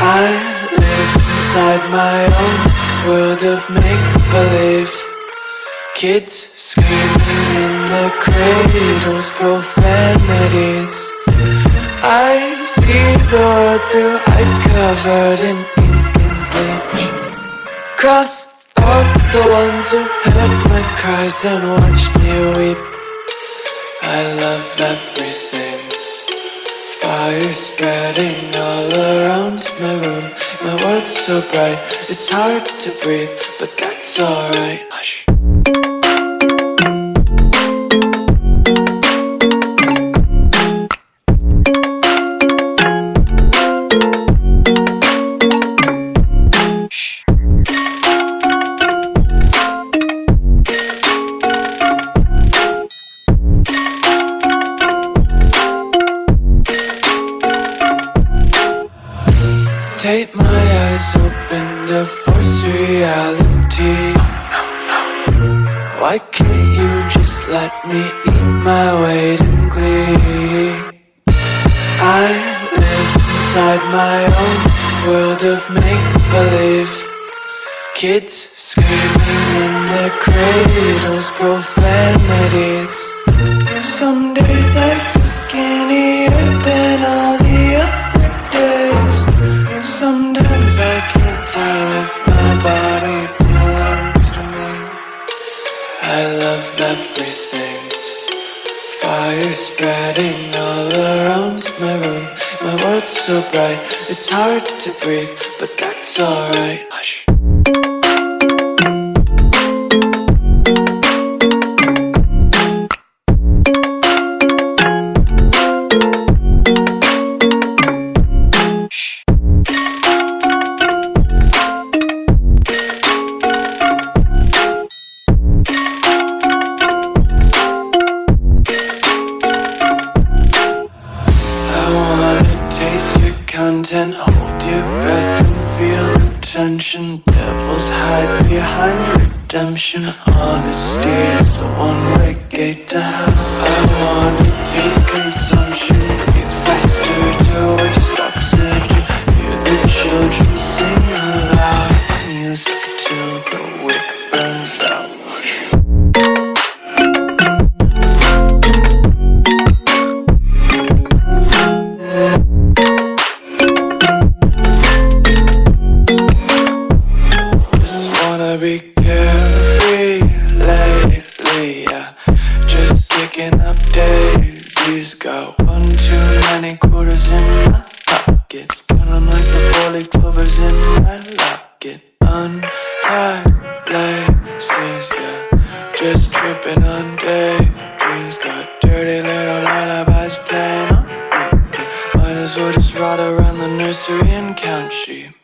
I live inside my own world of make-believe. Kids screaming in the cradles, profanities. I see the world through eyes covered in ink and bleach. Cross out the ones who heard my cries and watched me weep. I love everything. Fire spreading all around my room. My world's so bright, it's hard to breathe, but that's alright. Hush. Tape my eyes open to force reality. Why can't you just let me eat my weight in glee? I live inside my own world of make-believe. Kids screaming in their cradles, profanities. Some days I feel skinnier than all the other days. Sometimes I can't tell if my body belongs to me. I love everything. Fire spreading all around my room. My world's so bright, it's hard to breathe, but that's alright. Hush. Content, hold your breath and feel the tension. Devils hide behind redemption. Honesty is a one-way gate to hell. I wanna taste consumption. Breathe faster to waste oxygen. Hear the children sing aloud. It's music till the wick burns out. Be carefree lately, yeah. Just picking up daisies. Got one too many quarters in my pockets. Counting like the four-leaf clovers in my locket. Untied laces, yeah. Just tripping on daydreams. Got dirty little lullabies playing on repeat. Might as well just ride around the nursery and count sheep.